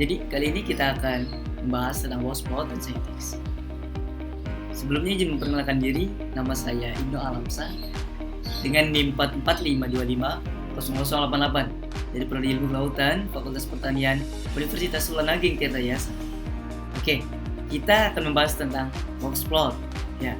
Jadi kali ini kita akan membahas tentang Worksploit dan Syntax. Sebelumnya izin memperkenalkan diri, nama saya Ibnu Alamsa dengan NIM 445250088 dari Prodi Ilmu Kelautan, Fakultas Pertanian, Universitas Sulanageng Tirtayasa. Oke, kita akan membahas tentang Worksploit. Ya,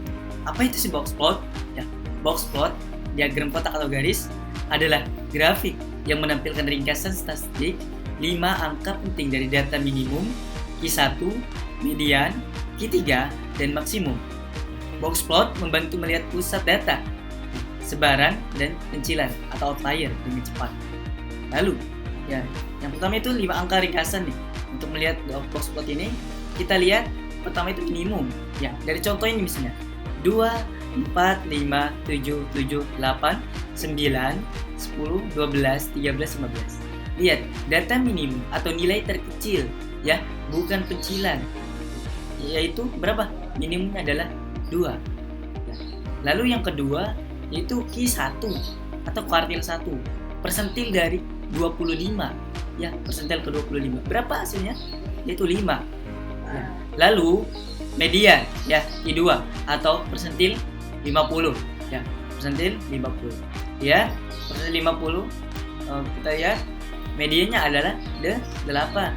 apa itu sih Worksploit? Ya, Worksploit, diagram kotak atau garis, adalah grafik yang menampilkan ringkasan statistik 5 angka penting dari data minimum, Q1, median, Q3, dan maksimum. Boxplot membantu melihat pusat data, sebaran, dan pencilan atau outlier dengan cepat. Lalu, ya, yang pertama itu 5 angka ringkasan nih. Untuk melihat boxplot ini, kita lihat pertama itu minimum. Ya, dari contoh ini misalnya 2, 4, 5, 7, 7, 8, 9, 10, 12, 13, 15. Lihat, data minimum atau nilai terkecil, ya, bukan pencilan. Yaitu berapa? Minimumnya adalah 2. Lalu yang kedua yaitu Q1 atau kuartil 1. Persentil dari 25. Ya, persentil ke 25. Berapa hasilnya? Yaitu 5. Ya. Lalu median, ya, Q2 atau persentil 50. Ya, persentil 50. Ya, persentil 50. Kita lihat mediannya adalah 8.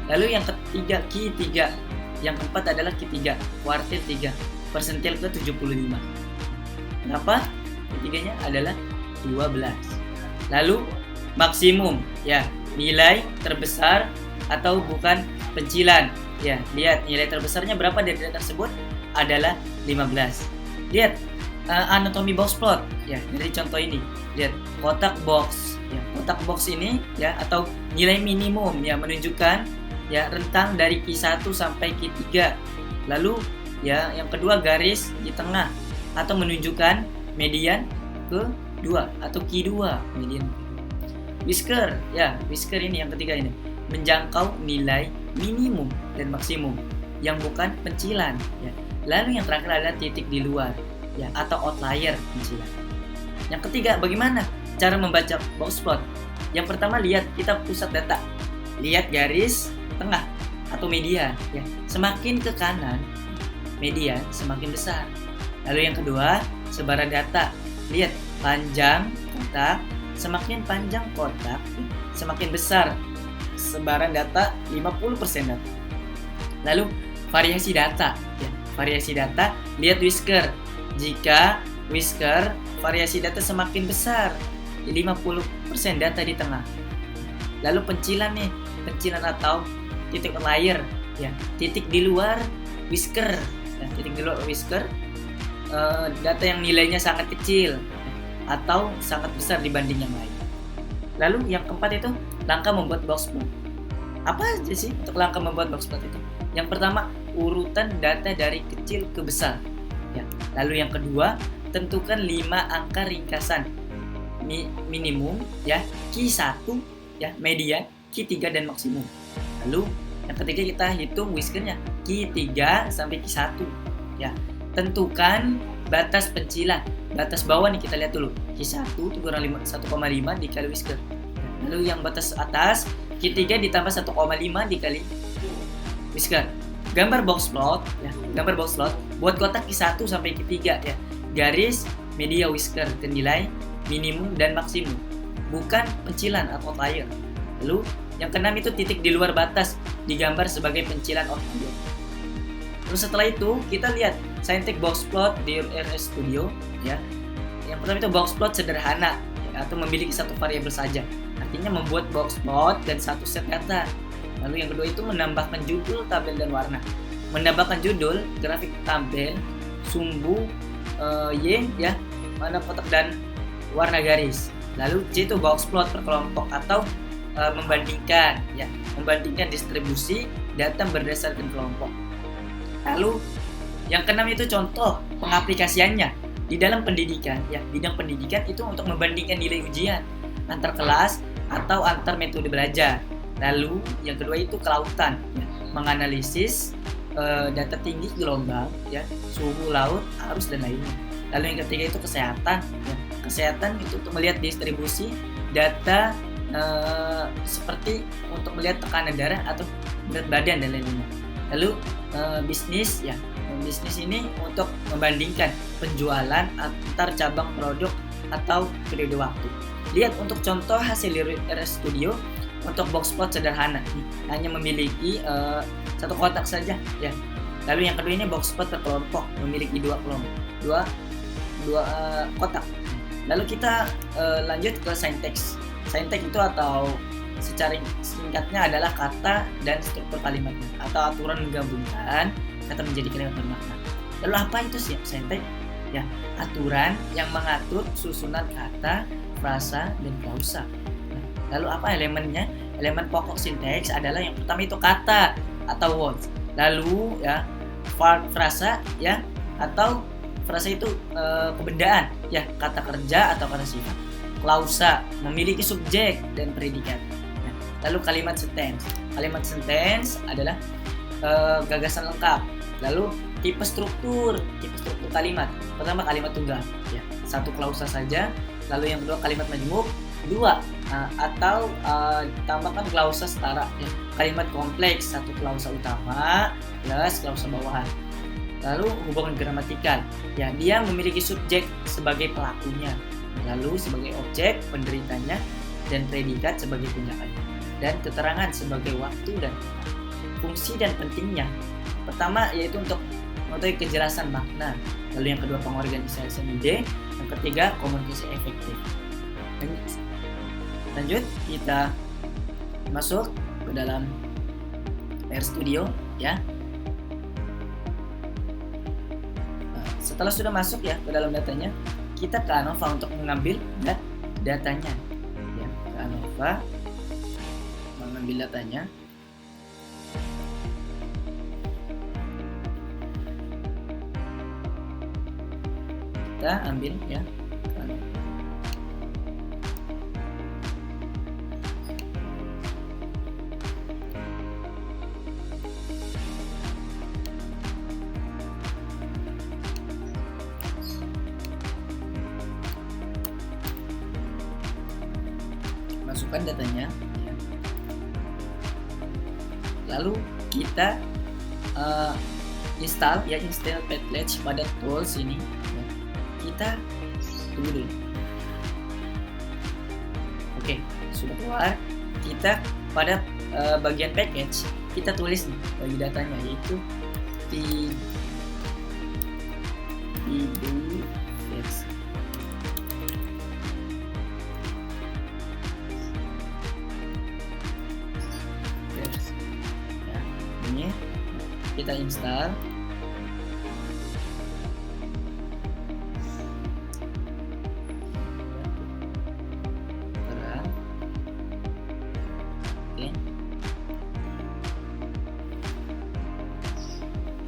Lalu yang ketiga Q3, yang keempat adalah Q3, kuartil 3, persentil ke 75. Kenapa? Ketiganya adalah 12. Lalu maksimum, ya, nilai terbesar atau bukan pencilan. Ya, lihat nilai terbesarnya berapa dari data tersebut adalah 15. Lihat anatomi boxplot, ya, dari contoh ini. Lihat kotak box. Ya, kotak box ini, ya, atau nilai minimum, ya, menunjukkan, ya, rentang dari Q1 sampai Q3. Lalu, ya, yang kedua garis di tengah atau menunjukkan median ke 2 atau Q2, median. Whisker, ya, whisker ini yang ketiga ini menjangkau nilai minimum dan maksimum yang bukan pencilan, ya. Lalu yang terakhir adalah titik di luar, ya, atau outlier pencilan. Yang ketiga, bagaimana cara membaca boxplot? Yang pertama, lihat kita pusat data. Lihat garis tengah atau median, ya. Semakin ke kanan, median semakin besar. Lalu yang kedua, sebaran data. Lihat panjang kotak, semakin panjang kotak, semakin besar sebaran data, 50% data. Lalu variasi data, ya. Variasi data, lihat whisker. Jika whisker variasi data semakin besar, 50% data di tengah. Lalu pencilan nih, pencilan atau titik outlier, ya, titik di luar whisker, ya, titik di luar whisker, data yang nilainya sangat kecil atau sangat besar dibanding yang lain. Lalu yang keempat itu langkah membuat boxplot. Apa aja sih untuk langkah membuat boxplot itu? Yang pertama, urutan data dari kecil ke besar, ya. Lalu yang kedua, tentukan 5 angka ringkasan minimum, ya, Q1, ya, median, Q3, dan maksimum. Lalu yang ketiga kita hitung whiskernya Q3 sampai Q1, ya. Tentukan batas pencilan. Batas bawah nih kita lihat dulu, Q1 itu kurang 1,5 dikali whisker. Lalu yang batas atas Q3 ditambah 1,5 dikali whisker. Gambar boxplot, ya, gambar boxplot buat kotak Q1 sampai Q3, ya. Garis, media, whisker ke nilai minimum dan maksimum, bukan pencilan atau outlier. Lalu yang keenam itu titik di luar batas digambar sebagai pencilan outlier. Terus setelah itu kita lihat Syntax boxplot di RS Studio, ya. Yang pertama itu boxplot sederhana, ya, atau memiliki satu variabel saja. Artinya membuat boxplot dan satu set data. Lalu yang kedua itu menambahkan judul, tabel, dan warna. Menambahkan judul, grafik tabel, sumbu, Y, ya, mana kotak dan warna garis. Lalu C itu boxplot per kelompok atau membandingkan, ya, membandingkan distribusi data berdasarkan kelompok. Lalu yang keenam itu contoh pengaplikasiannya di dalam pendidikan, ya, bidang pendidikan itu untuk membandingkan nilai ujian antar kelas atau antar metode belajar. Lalu yang kedua itu kelautan, ya, menganalisis data tinggi gelombang, ya, suhu laut, arus, dan lainnya. Lalu yang ketiga itu kesehatan, ya. Kesehatan itu untuk melihat distribusi data seperti untuk melihat tekanan darah atau berat badan dan lain-lainnya. Lalu bisnis ini untuk membandingkan penjualan antar cabang produk atau periode waktu. Lihat untuk contoh hasil RS Studio untuk box plot sederhana, hanya memiliki satu kotak saja ya. Lalu yang kedua ini box plot terkelompok, memiliki dua kotak. Lalu kita lanjut ke syntax. Syntax itu atau secara singkatnya adalah kata dan struktur kalimatnya atau aturan menggabungkan kata menjadi kalimat bermakna. Lalu apa itu sih syntax? Ya, aturan yang mengatur susunan kata, frasa, dan klausa. Lalu apa elemennya? Elemen pokok sinteks adalah yang pertama itu kata atau words. Lalu ya frasa ya atau frasa itu kebendaan ya, kata kerja atau kata sifat. Klausa memiliki subjek dan predikat. Nah, lalu kalimat sentence. Kalimat sentence adalah gagasan lengkap. Lalu tipe struktur kalimat. Pertama kalimat tunggal ya, satu klausa saja. Lalu yang kedua kalimat majmuk, dua atau tambahkan klausa setara ya. Kalimat kompleks, satu klausa utama plus klausa bawahan. Lalu hubungan gramatikal ya, dia memiliki subjek sebagai pelakunya, lalu sebagai objek penderitanya, dan predikat sebagai tindakannya, dan keterangan sebagai waktu dan tempat. Fungsi dan pentingnya, pertama yaitu untuk mengetahui kejelasan makna, lalu yang kedua pengorganisasian ide, yang ketiga komunikasi efektif. Lanjut kita masuk ke dalam RS Studio ya. Setelah sudah masuk ya ke dalam datanya, kita ke ANOVA untuk mengambil datanya ya, ke ANOVA mengambil datanya. Kita ambil ya. Masukkan datanya. Lalu kita install Padlet pada tools ini. Kita tunggu dulu. Oke, sudah keluar. Kita pada bagian package kita tulis nih bagi datanya, yaitu versi. Ya, ini kita install.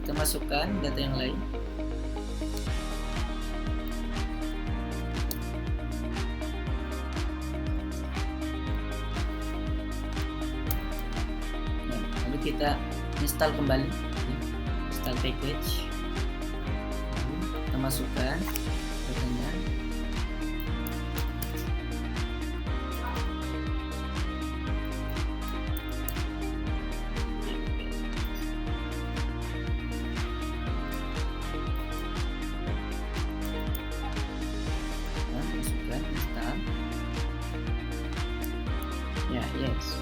Kita masukkan data yang lain. Nah, lalu kita install kembali, install package. Kita masukkan datanya. Ya, yes.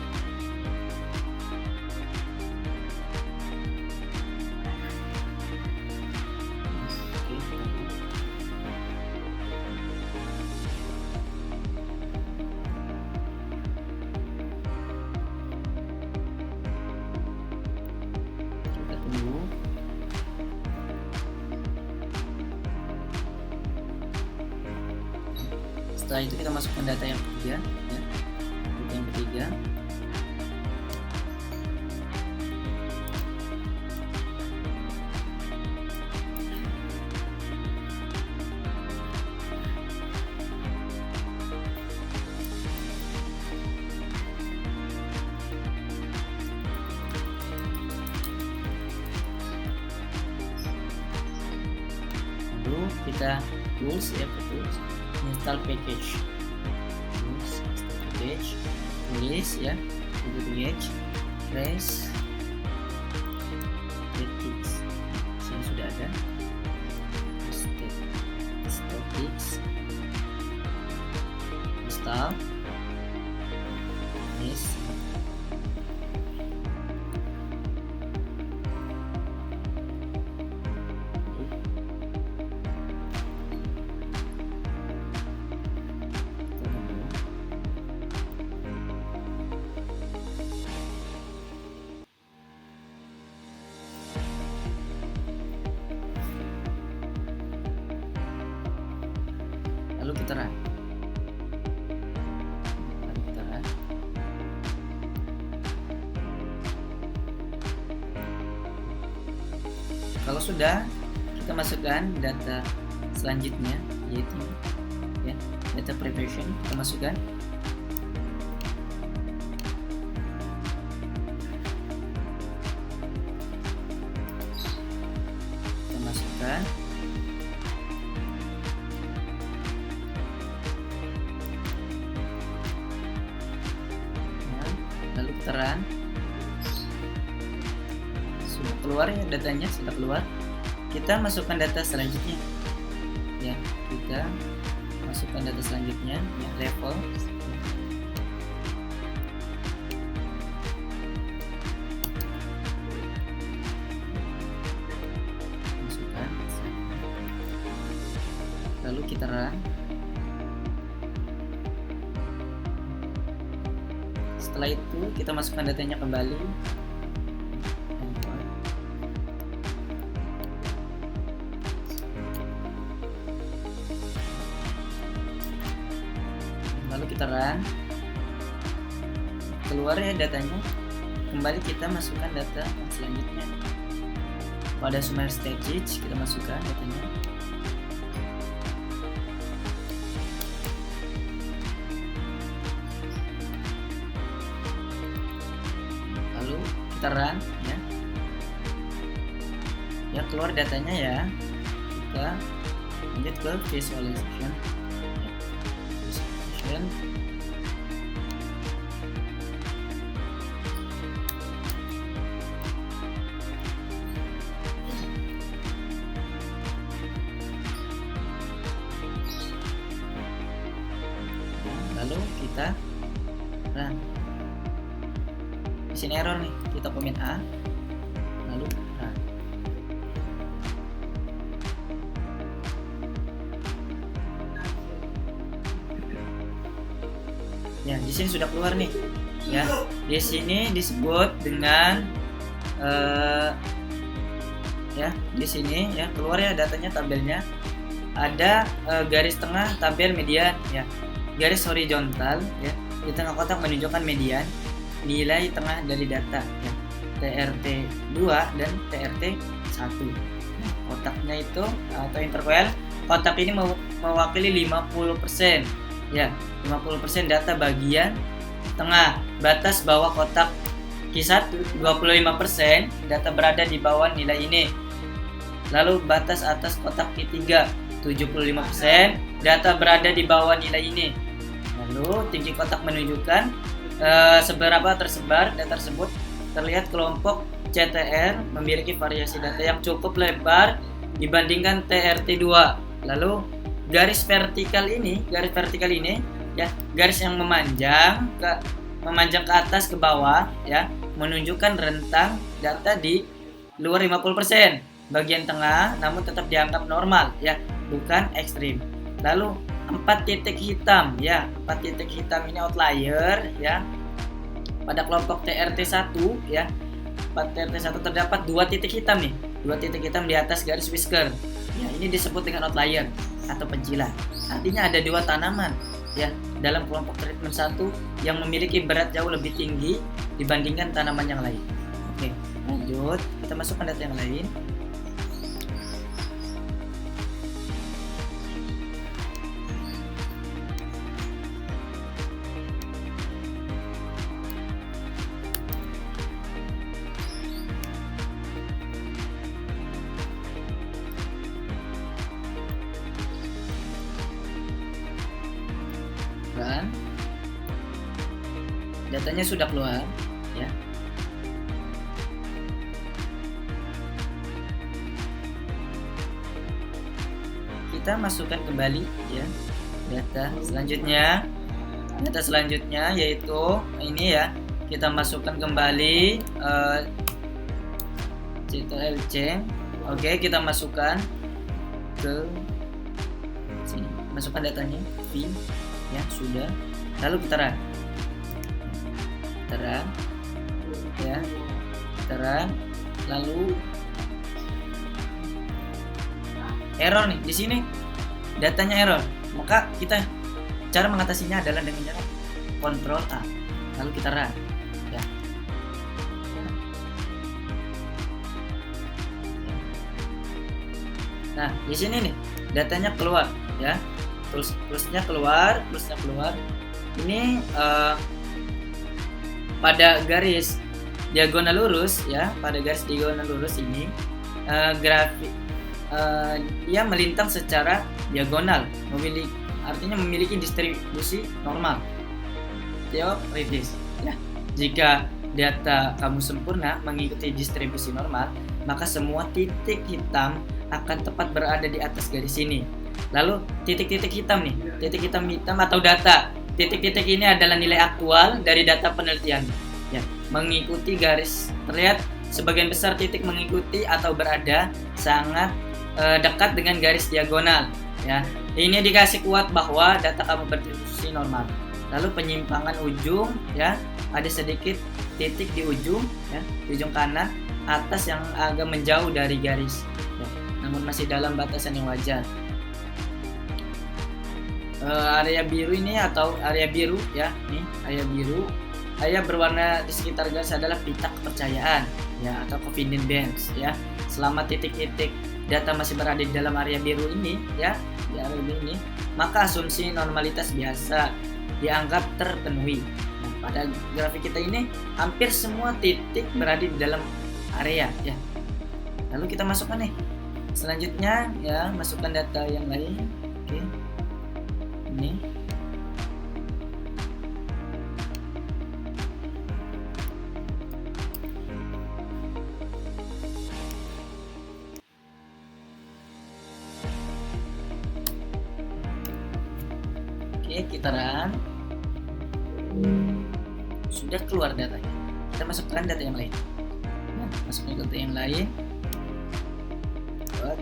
Kita tunggu. Setelah itu kita masukkan data yang ketiga ya. Yang ketiga lalu kita tools ya, tools install package, tools install package. list ya, age, trace, statistics. Sini sudah ada statistics, install, list. Lalu kita run. Kalau sudah, kita masukkan data selanjutnya, yaitu ya, data preparation. Kita masukkan. Lalu kita run. Sudah keluar ya datanya, sudah keluar. Kita masukkan data selanjutnya ya, kita masukkan data selanjutnya ya, level. Masukkan, lalu kita run. Setelah itu kita masukkan datanya kembali. Lalu kita run. Keluar ya datanya. Kembali kita masukkan data yang selanjutnya. Pada Sumer Stage kita masukkan datanya. Kita run ya, keluar datanya ya. Kita lanjut ke visualization ya. Lalu kita run. Di sini error nih, kita komen A, lalu run. Ya, di sini sudah keluar nih. Ya, di sini disebut dengan ya, di sini ya keluar ya datanya, tabelnya ada garis tengah tabel median ya, garis horizontal ya, di tengah kotak menunjukkan median nilai tengah dari data ya, TRT2 dan TRT1. Nah, kotaknya itu atau interval kotak ini mewakili 50% ya, 50% data bagian tengah. Batas bawah kotak Q1 25%, data berada di bawah nilai ini. Lalu batas atas kotak Q3 75%, data berada di bawah nilai ini. Lalu tinggi kotak menunjukkan seberapa tersebar data tersebut. Terlihat kelompok CTR memiliki variasi data yang cukup lebar dibandingkan TRT2. Lalu garis vertikal ini ya, garis yang memanjang ke atas ke bawah ya, menunjukkan rentang data di luar 50%, bagian tengah namun tetap dianggap normal ya, bukan ekstrim. Lalu 4 titik hitam ya, 4 titik hitam ini outlier ya. Pada kelompok TRT1 ya, 4 TRT1 terdapat 2 titik hitam nih, 2 titik hitam di atas garis whisker ya, ini disebut dengan outlier atau pencilan. Artinya ada 2 tanaman ya dalam kelompok treatment 1 yang memiliki berat jauh lebih tinggi dibandingkan tanaman yang lain. Oke, lanjut kita masukkan data yang lain. datanya sudah keluar ya. Kita masukkan kembali ya data selanjutnya yaitu ini ya, kita masukkan kembali CTRL-C. Oke, kita masukkan ke sini, masukkan datanya V ya, sudah. Lalu kita run ya, lalu error nih di sini, datanya error. Maka kita cara mengatasinya adalah dengan cara Ctrl A, lalu kita run ya. Nah, di sini nih datanya keluar ya, plusnya keluar. Ini pada garis diagonal lurus ya, pada garis diagonal lurus ini grafik ia melintang secara diagonal, artinya memiliki distribusi normal teoritis ya. Jika data kamu sempurna mengikuti distribusi normal, maka semua titik hitam akan tepat berada di atas garis ini. Lalu titik-titik hitam nih, titik hitam atau data, titik-titik ini adalah nilai aktual dari data penelitian ya, mengikuti garis. Terlihat sebagian besar titik mengikuti atau berada sangat dekat dengan garis diagonal ya. Ini dikasih kuat bahwa data kamu berdistribusi normal. Lalu penyimpangan ujung ya, ada sedikit titik di ujung ya, di ujung kanan atas yang agak menjauh dari garis ya, namun masih dalam batasan yang wajar. Area biru ini atau area biru ya, nih area berwarna di sekitar garis adalah pita kepercayaan ya, atau confidence bands ya. Selama titik-titik data masih berada di dalam area biru ini ya, di area biru ini, maka asumsi normalitas biasa dianggap terpenuhi. Nah, pada grafik kita ini hampir semua titik berada di dalam area ya. Lalu kita masukkan nih selanjutnya ya, masukkan data yang lain. Oke, ini kita run, sudah keluar datanya. Kita masukkan data yang lain. Nah, masukkan data yang lain. Buat.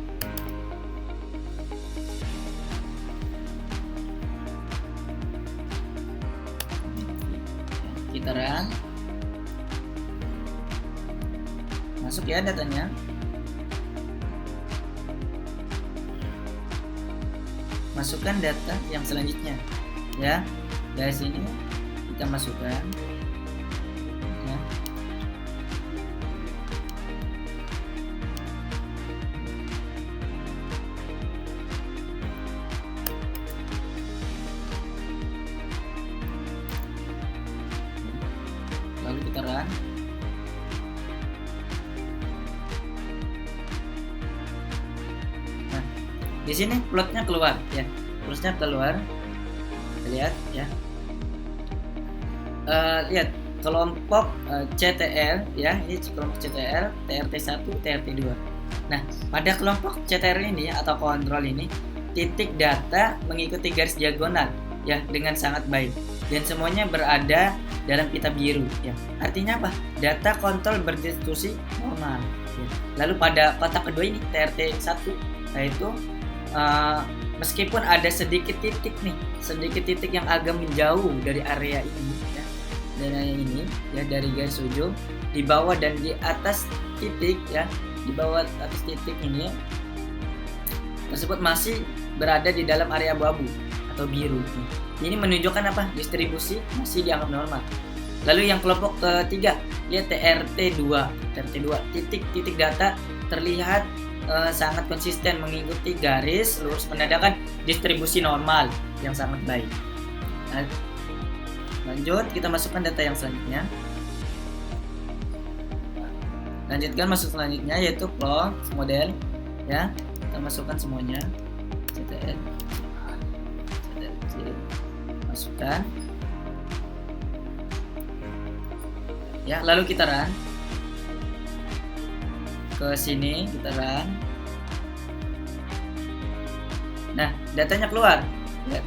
Kita run, masuk ya datanya. Masukkan data yang selanjutnya ya, dari sini kita masukkan ya. Lalu kita run. Nah, di sini plotnya keluar ya, plusnya keluar. Lihat ya, lihat kelompok CTR ya, ini kelompok CTR, TRT1, TRT2. Nah, pada kelompok CTR ini atau kontrol ini, titik data mengikuti garis diagonal ya dengan sangat baik, dan semuanya berada dalam pita biru ya. Artinya apa? Data kontrol berdistribusi normal ya. Lalu pada kotak kedua ini TRT1, yaitu meskipun ada sedikit titik yang agak menjauh dari area ini ya, dari area ini ya, dari garis ujung di bawah dan di atas titik ya, di bawah atas titik ini tersebut masih berada di dalam area abu-abu atau biru. Ini menunjukkan apa? Distribusi masih dianggap normal. Lalu yang kelompok ketiga, ya TRT2, titik data terlihat sangat konsisten mengikuti garis lurus, menandakan distribusi normal yang sangat baik. Nah, lanjut kita masukkan data yang selanjutnya. Lanjutkan masuk selanjutnya yaitu plot model ya. Kita masukkan semuanya. CTL, masukkan. ya. Lalu kita run ke sini, kita run. Nah, datanya keluar ya.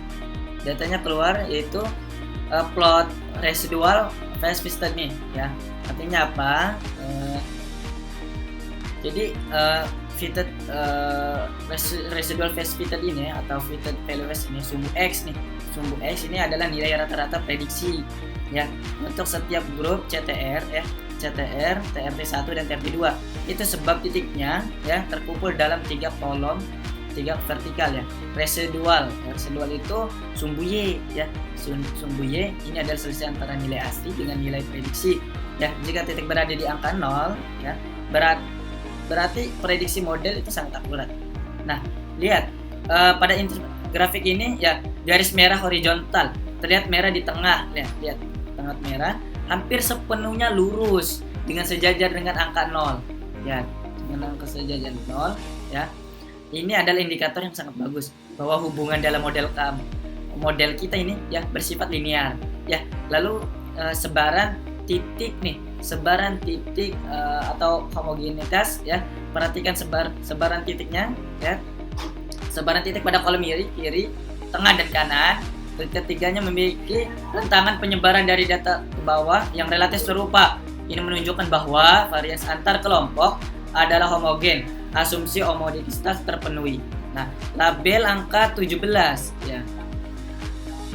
Datanya keluar yaitu plot residual phase fitted nih ya. Artinya apa? Jadi fitted residual phase fitted ini atau fitted value ini sumbu X nih. Sumbu X ini adalah nilai rata-rata prediksi ya untuk setiap grup CTR ya. CTR, TRT1 dan TRT2. Itu sebab titiknya ya terkumpul dalam 3 kolom, 3 vertikal ya. Residual itu sumbu Y ya. Sumbu Y ini adalah selisih antara nilai asli dengan nilai prediksi ya. Jika titik berada di angka 0 ya, berarti prediksi model itu sangat akurat. Nah, lihat pada grafik ini ya, garis merah horizontal terlihat merah di tengah, lihat tengah merah hampir sepenuhnya lurus dengan sejajar dengan angka 0 ya, dengan angka sejajar 0 ya. Ini adalah indikator yang sangat bagus bahwa hubungan dalam model kita ini ya bersifat linear ya. Lalu sebaran titik atau homogenitas ya, perhatikan sebaran titiknya ya. Sebaran titik pada kolom kiri, tengah dan kanan. Ketiganya memiliki rentangan penyebaran dari data ke bawah yang relatif serupa. Ini menunjukkan bahwa variasi antar kelompok adalah homogen. Asumsi homogenitas terpenuhi. Nah, label angka 17 ya.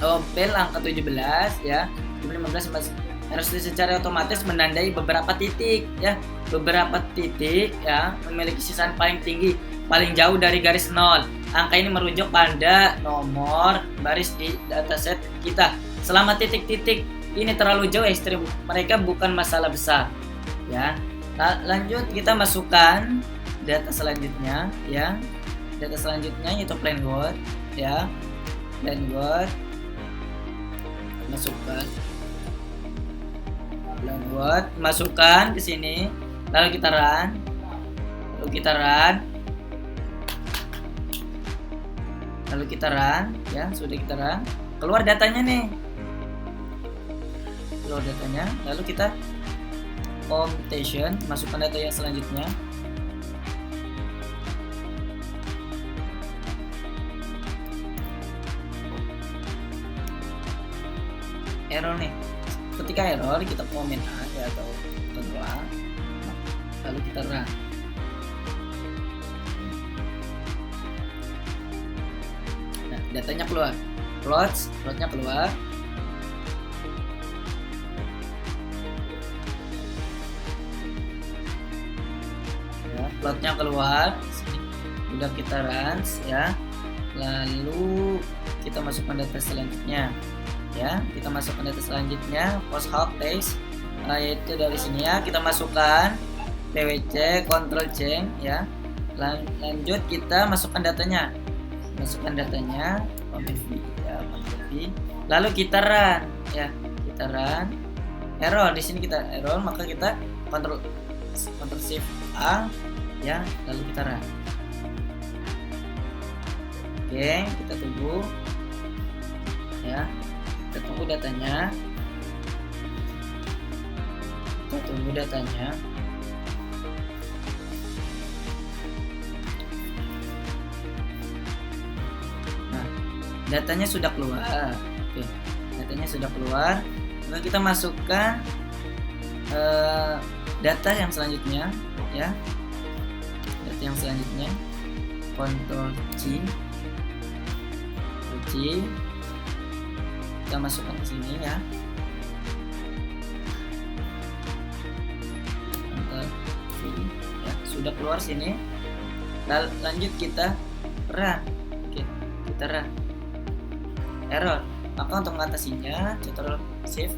Label angka 17 ya. 15 harus secara otomatis menandai beberapa titik ya. Beberapa titik ya memiliki sisaan paling tinggi, paling jauh dari garis 0. Angka ini merujuk pada nomor baris di dataset kita. Selama titik-titik ini terlalu jauh ekstrim, mereka bukan masalah besar ya. Lanjut kita masukkan data selanjutnya ya. Data selanjutnya yaitu plan word ya. Plan word masukkan. Plan word masukkan ke sini. Lalu kita run. Lalu kita run ya, sudah kita run. Keluar datanya nih. Keluar datanya. Lalu kita computation, masukkan data yang selanjutnya. Error nih. Ketika error kita komen aja atau Ctrl A. Lalu kita run. Nah, datanya keluar. Plotnya keluar. Ya, plotnya keluar. Sini. Udah kita run ya. Lalu kita masukkan data selanjutnya. Ya, kita masukkan data selanjutnya post hoc text, yaitu dari sini ya, kita masukkan PWC, Ctrl C ya. Lanjut kita masukkan datanya. Ctrl V. Lalu kita run ya. Kita run. Error di sini kita error, maka kita Ctrl Shift A ya, lalu kita run. Oke, kita tunggu. Ya. Kita tunggu datanya. Nah, datanya sudah keluar. Oke, datanya sudah keluar. Lalu kita masukkan data yang selanjutnya, ya. Data yang selanjutnya, Ctrl C. Kita masukkan ke sini ya. Ya, sudah keluar sini. Lanjut kita run. Oke, kita run. Error. Maka untuk mengatasinya Ctrl Shift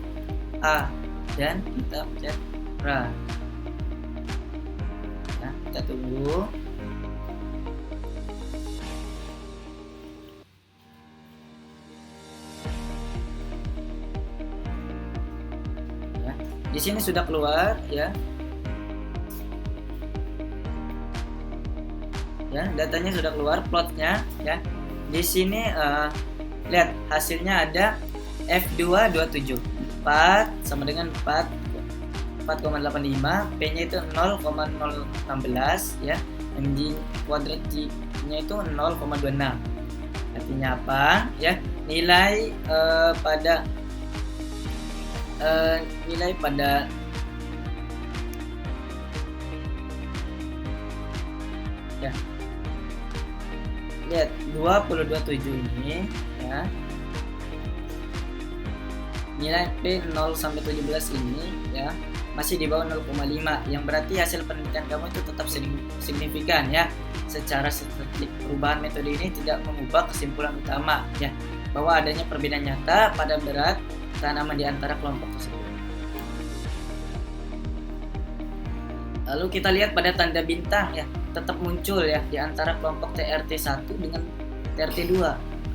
A dan kita pencet run. Nah, kita tunggu. Di sini sudah keluar ya. Ya, datanya sudah keluar, plotnya ya. Di sini lihat hasilnya ada F2 27. 4 sama dengan 4 4,85, P-nya itu 0,016 ya, mg kuadrat nya itu 0,26. Artinya apa ya? Nilai pada ya, lihat 227 ini ya, nilai P 0 sampai 17 ini ya masih di bawah 0,5, yang berarti hasil penelitian kamu itu tetap signifikan ya. Secara statistik perubahan metode ini tidak mengubah kesimpulan utama ya, bahwa adanya perbedaan nyata pada berat tanaman di antara kelompok tersebut. Lalu kita lihat pada tanda bintang ya, tetap muncul ya di antara kelompok TRT1 dengan TRT2.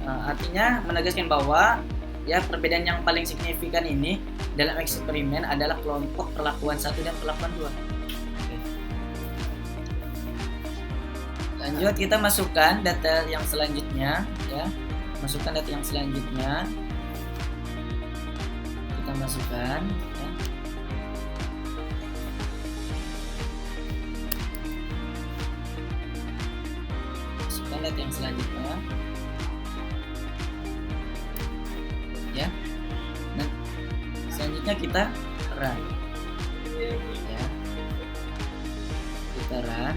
Artinya menegaskan bahwa ya perbedaan yang paling signifikan ini dalam eksperimen adalah kelompok perlakuan 1 dan perlakuan 2. Lanjut, kita masukkan data yang selanjutnya ya. Masukkan data yang selanjutnya. Kita masukkan ya. Masukkan data yang selanjutnya. Ya. Nah, selanjutnya kita run. Ya. Kita run.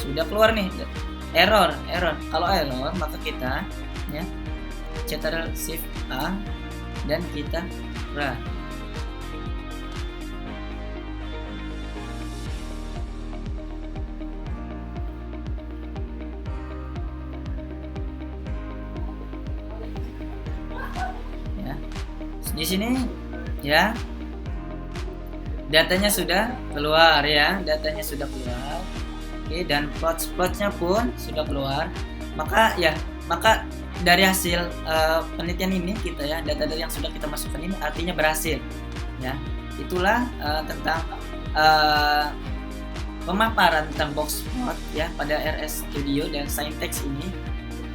Sudah keluar nih error. Kalau error maka kita ya Ctrl Shift A dan kita run. Ya. Di sini ya datanya sudah keluar ya, Oke, dan plotnya pun sudah keluar. Maka dari hasil penelitian ini kita ya, data dari yang sudah kita masukkan ini artinya berhasil ya. Itulah tentang pemaparan tentang box plot ya pada RS Studio dan Saintext ini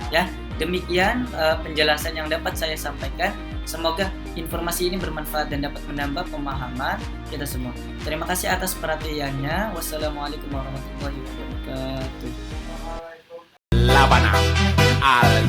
ya. Demikian penjelasan yang dapat saya sampaikan. Semoga informasi ini bermanfaat dan dapat menambah pemahaman kita semua. Terima kasih atas perhatiannya. Wassalamualaikum warahmatullahi wabarakatuh. Labana al